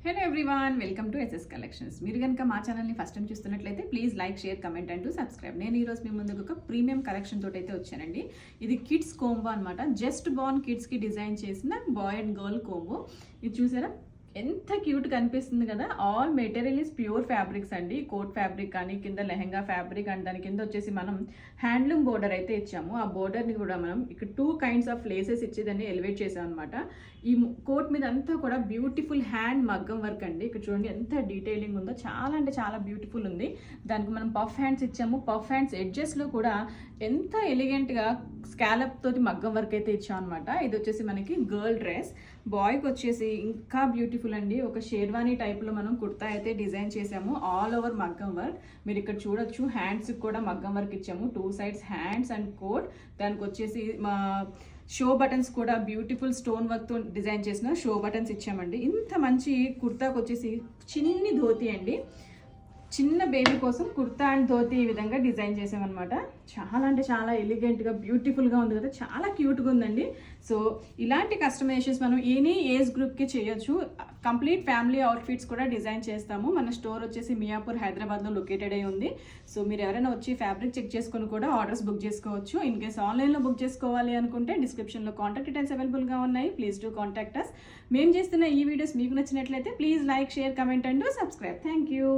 Hello everyone, welcome to S S collections. మీరు కనుక మా ఛానల్ని ఫస్ట్ టైం చూస్తున్నట్లయితే please like, share, comment and subscribe. నేను ఈరోజు మీ ముందుకు ఒక ప్రీమియం కలెక్షన్ తోటి అయితే వచ్చానండి. ఇది కిడ్స్ కోంబో అనమాట. జస్ట్ బార్న్ కిడ్స్కి డిజైన్ చేసిన బాయ్ అండ్ గర్ల్ కోంబో. ఇది చూసారా ఎంత క్యూట్గా అనిపిస్తుంది కదా. All material is pure fabrics అండి. కోట్ ఫ్యాబ్రిక్ కానీ కింద లెహంగా ఫ్యాబ్రిక్ అండ్ దాని కింద వచ్చేసి మనం హ్యాండ్లూమ్ బోర్డర్ అయితే ఇచ్చాము. ఆ బోర్డర్ని కూడా మనం ఇక్కడ 2 kinds ఆఫ్ లేసెస్ ఇచ్చి దాన్ని ఎలివేట్ చేసాం అనమాట. ఈ కోట్ మీద అంతా కూడా బ్యూటిఫుల్ హ్యాండ్ మగ్గం వర్క్ అండి. ఇక్కడ చూడండి ఎంత డీటెయిలింగ్ ఉందో, చాలా అంటే చాలా బ్యూటిఫుల్ ఉంది. దానికి మనం పఫ్ హ్యాండ్స్ ఇచ్చాము. పఫ్ హ్యాండ్స్ ఎడ్జెస్లో కూడా ఎంత ఎలిగెంట్గా స్కాలప్ తోటి మగ్గం వర్క్ అయితే ఇచ్చాం అనమాట. ఇది వచ్చేసి మనకి గర్ల్ డ్రెస్. బాయ్కి వచ్చేసి ఇంకా బ్యూటిఫుల్ అండి. ఒక షేర్వానీ టైప్లో మనం కుర్తా అయితే డిజైన్ చేసాము. ఆల్ ఓవర్ మగ్గం వర్క్. మీరు ఇక్కడ చూడొచ్చు, హ్యాండ్స్కి కూడా మగ్గం వర్క్ ఇచ్చాము. 2 sides హ్యాండ్స్ అండ్ కోట్. దానికి వచ్చేసి మా షో బటన్స్ కూడా బ్యూటిఫుల్ స్టోన్ వర్క్తో డిజైన్ చేసిన షో బటన్స్ ఇచ్చామండి. ఇంత మంచి కుర్తాకి వచ్చేసి చిన్ని ధోతి అండి. చిన్న బేబీ కోసం కుర్తా అండ్ ధోతి ఈ విధంగా డిజైన్ చేసామన్నమాట. చాలా అంటే చాలా ఎలిగెంట్గా బ్యూటిఫుల్గా ఉంది కదా, చాలా క్యూట్గా ఉందండి. సో ఇలాంటి కస్టమైజేషన్స్ మనం ఎనీ ఏజ్ గ్రూప్కి చేయొచ్చు. కంప్లీట్ ఫ్యామిలీ అవుట్ఫిట్స్ కూడా డిజైన్ చేస్తాము. మన స్టోర్ వచ్చేసి మియాపూర్, హైదరాబాద్లో లొకేటెడ్ అయి ఉంది. సో మీరు ఎవరైనా వచ్చి ఫ్యాబ్రిక్ చెక్ చేసుకొని కూడా ఆర్డర్స్ బుక్ చేసుకోవచ్చు. ఇన్ కేస్ ఆన్లైన్లో బుక్ చేసుకోవాలి అనుకుంటే డిస్క్రిప్షన్లో కాంటాక్ట్ డీటెయిల్స్ అవైలబుల్గా ఉన్నాయి. Please do contact us. మేము చేస్తున్న ఈ వీడియోస్ మీకు నచ్చినట్లయితే please like, share, comment and subscribe. Thank you.